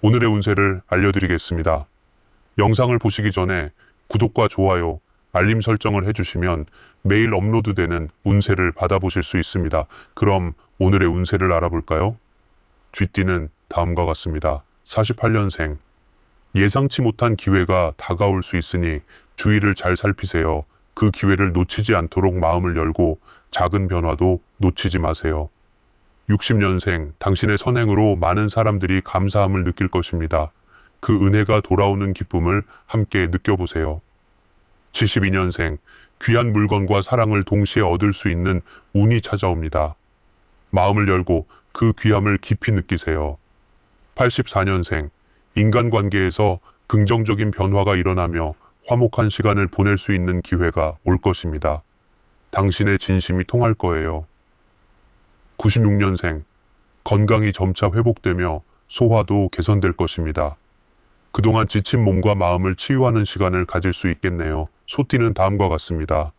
오늘의 운세를 알려드리겠습니다. 영상을 보시기 전에 구독과 좋아요, 알림 설정을 해주시면 매일 업로드되는 운세를 받아보실 수 있습니다. 그럼 오늘의 운세를 알아볼까요? 쥐띠는 다음과 같습니다. 48년생. 예상치 못한 기회가 다가올 수 있으니 주의를 잘 살피세요. 그 기회를 놓치지 않도록 마음을 열고 작은 변화도 놓치지 마세요. 60년생, 당신의 선행으로 많은 사람들이 감사함을 느낄 것입니다. 그 은혜가 돌아오는 기쁨을 함께 느껴보세요. 72년생, 귀한 물건과 사랑을 동시에 얻을 수 있는 운이 찾아옵니다. 마음을 열고 그 귀함을 깊이 느끼세요. 84년생, 인간관계에서 긍정적인 변화가 일어나며 화목한 시간을 보낼 수 있는 기회가 올 것입니다. 당신의 진심이 통할 거예요. 96년생, 건강이 점차 회복되며 소화도 개선될 것입니다. 그동안 지친 몸과 마음을 치유하는 시간을 가질 수 있겠네요. 소띠는 다음과 같습니다.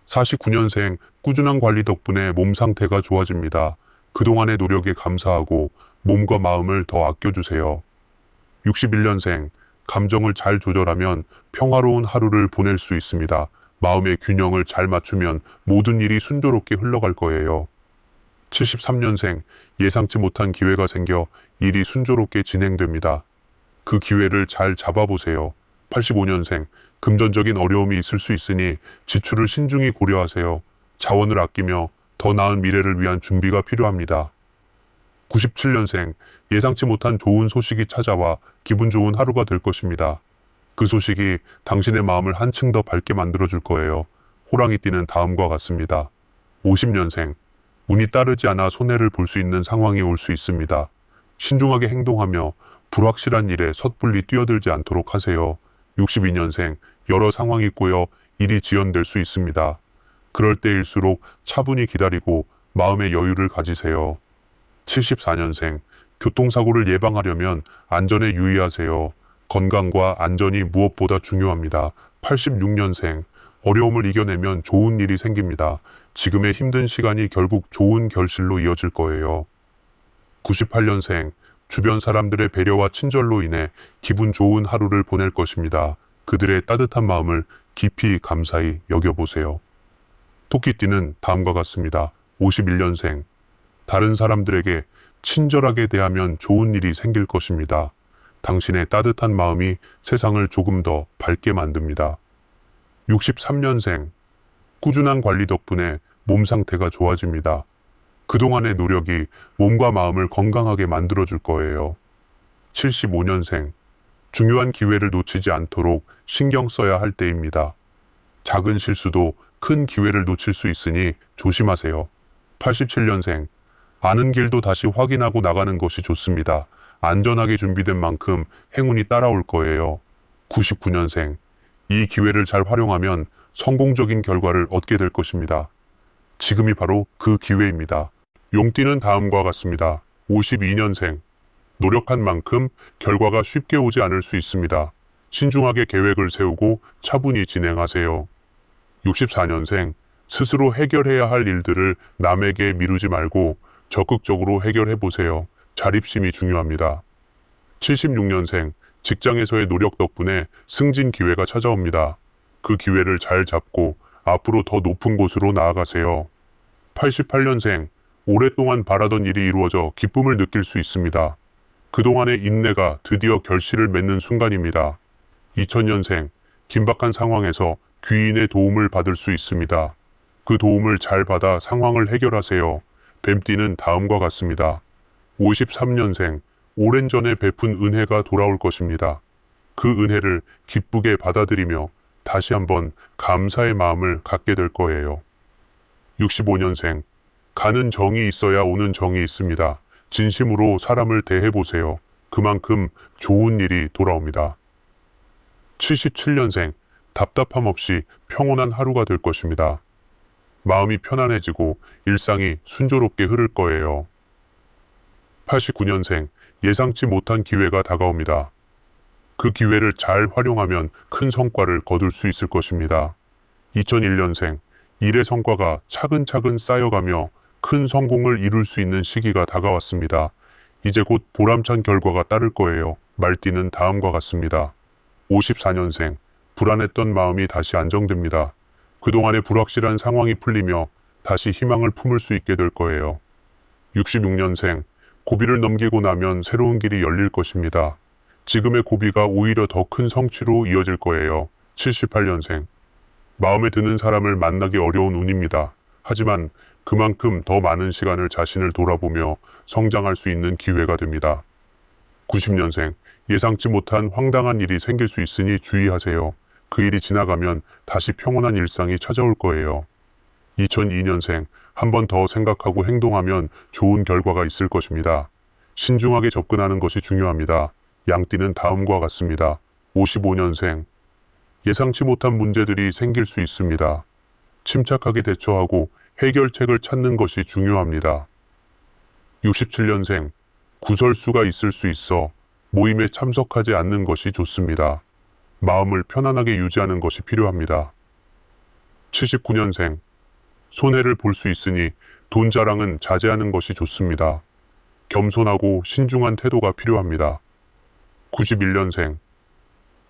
49년생, 꾸준한 관리 덕분에 몸 상태가 좋아집니다. 그동안의 노력에 감사하고 몸과 마음을 더 아껴주세요. 61년생, 감정을 잘 조절하면 평화로운 하루를 보낼 수 있습니다. 마음의 균형을 잘 맞추면 모든 일이 순조롭게 흘러갈 거예요. 73년생, 예상치 못한 기회가 생겨 일이 순조롭게 진행됩니다. 그 기회를 잘 잡아보세요. 85년생, 금전적인 어려움이 있을 수 있으니 지출을 신중히 고려하세요. 자원을 아끼며 더 나은 미래를 위한 준비가 필요합니다. 97년생, 예상치 못한 좋은 소식이 찾아와 기분 좋은 하루가 될 것입니다. 그 소식이 당신의 마음을 한층 더 밝게 만들어줄 거예요. 호랑이띠는 다음과 같습니다. 50년생, 운이 따르지 않아 손해를 볼 수 있는 상황이 올 수 있습니다. 신중하게 행동하며 불확실한 일에 섣불리 뛰어들지 않도록 하세요. 62년생, 여러 상황이 꼬여 일이 지연될 수 있습니다. 그럴 때일수록 차분히 기다리고 마음의 여유를 가지세요. 74년생, 교통사고를 예방하려면 안전에 유의하세요. 건강과 안전이 무엇보다 중요합니다. 86년생, 어려움을 이겨내면 좋은 일이 생깁니다. 지금의 힘든 시간이 결국 좋은 결실로 이어질 거예요. 98년생, 주변 사람들의 배려와 친절로 인해 기분 좋은 하루를 보낼 것입니다. 그들의 따뜻한 마음을 깊이 감사히 여겨보세요. 토끼띠는 다음과 같습니다. 51년생, 다른 사람들에게 친절하게 대하면 좋은 일이 생길 것입니다. 당신의 따뜻한 마음이 세상을 조금 더 밝게 만듭니다. 63년생, 꾸준한 관리 덕분에 몸 상태가 좋아집니다. 그동안의 노력이 몸과 마음을 건강하게 만들어줄 거예요. 75년생, 중요한 기회를 놓치지 않도록 신경 써야 할 때입니다. 작은 실수도 큰 기회를 놓칠 수 있으니 조심하세요. 87년생, 아는 길도 다시 확인하고 나가는 것이 좋습니다. 안전하게 준비된 만큼 행운이 따라올 거예요. 99년생, 이 기회를 잘 활용하면 성공적인 결과를 얻게 될 것입니다. 지금이 바로 그 기회입니다. 용띠는 다음과 같습니다. 52년생, 노력한 만큼 결과가 쉽게 오지 않을 수 있습니다. 신중하게 계획을 세우고 차분히 진행하세요. 64년생, 스스로 해결해야 할 일들을 남에게 미루지 말고 적극적으로 해결해 보세요. 자립심이 중요합니다. 76년생, 직장에서의 노력 덕분에 승진 기회가 찾아옵니다. 그 기회를 잘 잡고 앞으로 더 높은 곳으로 나아가세요. 88년생, 오랫동안 바라던 일이 이루어져 기쁨을 느낄 수 있습니다. 그동안의 인내가 드디어 결실을 맺는 순간입니다. 2000년생, 긴박한 상황에서 귀인의 도움을 받을 수 있습니다. 그 도움을 잘 받아 상황을 해결하세요. 뱀띠는 다음과 같습니다. 53년생, 오랜 전에 베푼 은혜가 돌아올 것입니다. 그 은혜를 기쁘게 받아들이며 다시 한번 감사의 마음을 갖게 될 거예요. 65년생, 가는 정이 있어야 오는 정이 있습니다. 진심으로 사람을 대해보세요. 그만큼 좋은 일이 돌아옵니다. 77년생, 답답함 없이 평온한 하루가 될 것입니다. 마음이 편안해지고 일상이 순조롭게 흐를 거예요. 89년생, 예상치 못한 기회가 다가옵니다. 그 기회를 잘 활용하면 큰 성과를 거둘 수 있을 것입니다. 2001년생, 일의 성과가 차근차근 쌓여가며 큰 성공을 이룰 수 있는 시기가 다가왔습니다. 이제 곧 보람찬 결과가 따를 거예요. 말띠는 다음과 같습니다. 54년생, 불안했던 마음이 다시 안정됩니다. 그동안의 불확실한 상황이 풀리며 다시 희망을 품을 수 있게 될 거예요. 66년생, 고비를 넘기고 나면 새로운 길이 열릴 것입니다. 지금의 고비가 오히려 더 큰 성취로 이어질 거예요. 78년생, 마음에 드는 사람을 만나기 어려운 운입니다. 하지만 그만큼 더 많은 시간을 자신을 돌아보며 성장할 수 있는 기회가 됩니다. 90년생, 예상치 못한 황당한 일이 생길 수 있으니 주의하세요. 그 일이 지나가면 다시 평온한 일상이 찾아올 거예요. 2002년생, 한 번 더 생각하고 행동하면 좋은 결과가 있을 것입니다. 신중하게 접근하는 것이 중요합니다. 양띠는 다음과 같습니다. 55년생, 예상치 못한 문제들이 생길 수 있습니다. 침착하게 대처하고 해결책을 찾는 것이 중요합니다. 67년생, 구설수가 있을 수 있어 모임에 참석하지 않는 것이 좋습니다. 마음을 편안하게 유지하는 것이 필요합니다. 79년생, 손해를 볼 수 있으니 돈 자랑은 자제하는 것이 좋습니다. 겸손하고 신중한 태도가 필요합니다. 91년생,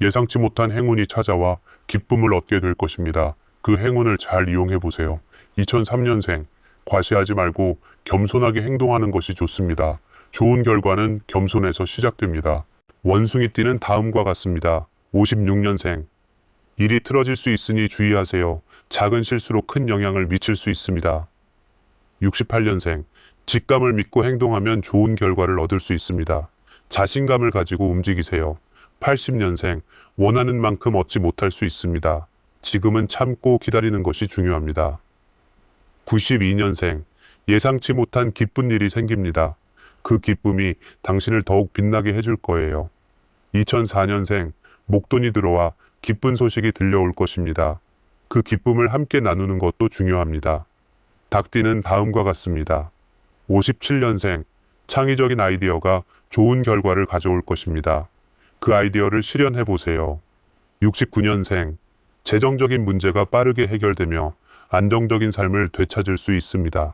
예상치 못한 행운이 찾아와 기쁨을 얻게 될 것입니다. 그 행운을 잘 이용해 보세요. 2003년생, 과시하지 말고 겸손하게 행동하는 것이 좋습니다. 좋은 결과는 겸손에서 시작됩니다. 원숭이띠는 다음과 같습니다. 56년생, 일이 틀어질 수 있으니 주의하세요. 작은 실수로 큰 영향을 미칠 수 있습니다. 68년생, 직감을 믿고 행동하면 좋은 결과를 얻을 수 있습니다. 자신감을 가지고 움직이세요. 80년생, 원하는 만큼 얻지 못할 수 있습니다. 지금은 참고 기다리는 것이 중요합니다. 92년생, 예상치 못한 기쁜 일이 생깁니다. 그 기쁨이 당신을 더욱 빛나게 해줄 거예요. 2004년생, 목돈이 들어와 기쁜 소식이 들려올 것입니다. 그 기쁨을 함께 나누는 것도 중요합니다. 닭띠는 다음과 같습니다. 57년생, 창의적인 아이디어가 좋은 결과를 가져올 것입니다. 그 아이디어를 실현해 보세요. 69년생, 재정적인 문제가 빠르게 해결되며 안정적인 삶을 되찾을 수 있습니다.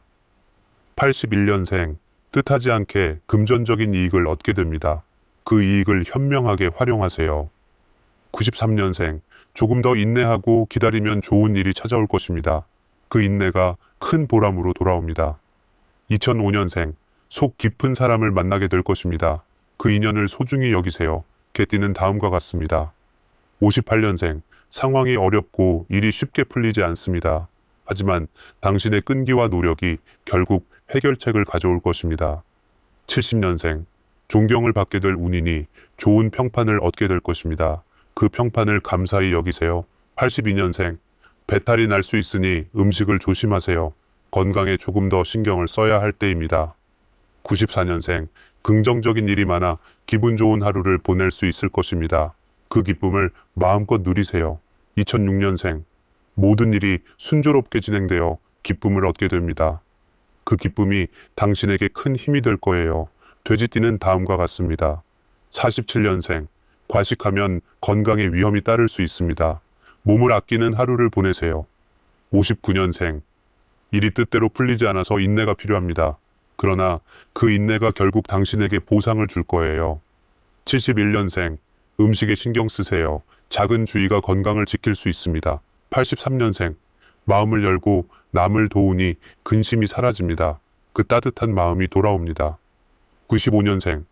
81년생, 뜻하지 않게 금전적인 이익을 얻게 됩니다. 그 이익을 현명하게 활용하세요. 93년생, 조금 더 인내하고 기다리면 좋은 일이 찾아올 것입니다. 그 인내가 큰 보람으로 돌아옵니다. 2005년생, 속 깊은 사람을 만나게 될 것입니다. 그 인연을 소중히 여기세요. 개띠는 다음과 같습니다. 58년생, 상황이 어렵고 일이 쉽게 풀리지 않습니다. 하지만 당신의 끈기와 노력이 결국 해결책을 가져올 것입니다. 70년생, 존경을 받게 될 운이니 좋은 평판을 얻게 될 것입니다. 그 평판을 감사히 여기세요. 82년생, 배탈이 날 수 있으니 음식을 조심하세요. 건강에 조금 더 신경을 써야 할 때입니다. 94년생, 긍정적인 일이 많아 기분 좋은 하루를 보낼 수 있을 것입니다. 그 기쁨을 마음껏 누리세요. 2006년생, 모든 일이 순조롭게 진행되어 기쁨을 얻게 됩니다. 그 기쁨이 당신에게 큰 힘이 될 거예요. 돼지띠는 다음과 같습니다. 47년생, 과식하면 건강에 위험이 따를 수 있습니다. 몸을 아끼는 하루를 보내세요. 59년생, 일이 뜻대로 풀리지 않아서 인내가 필요합니다. 그러나 그 인내가 결국 당신에게 보상을 줄 거예요. 71년생, 음식에 신경 쓰세요. 작은 주의가 건강을 지킬 수 있습니다. 83년생, 마음을 열고 남을 도우니 근심이 사라집니다. 그 따뜻한 마음이 돌아옵니다. 95년생,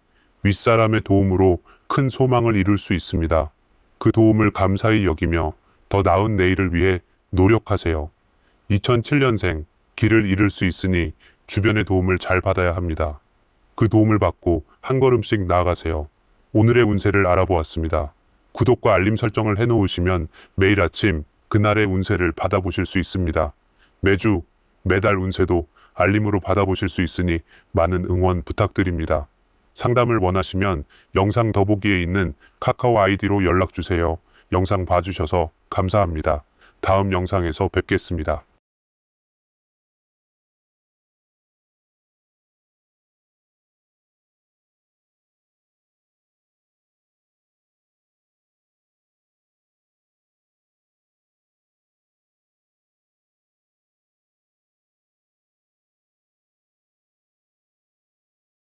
윗사람의 도움으로 큰 소망을 이룰 수 있습니다. 그 도움을 감사히 여기며 더 나은 내일을 위해 노력하세요. 2007년생, 길을 잃을 수 있으니 주변의 도움을 잘 받아야 합니다. 그 도움을 받고 한 걸음씩 나아가세요. 오늘의 운세를 알아보았습니다. 구독과 알림 설정을 해놓으시면 매일 아침 그날의 운세를 받아보실 수 있습니다. 매주, 매달 운세도 알림으로 받아보실 수 있으니 많은 응원 부탁드립니다. 상담을 원하시면 영상 더보기에 있는 카카오 아이디로 연락주세요. 영상 봐주셔서 감사합니다. 다음 영상에서 뵙겠습니다.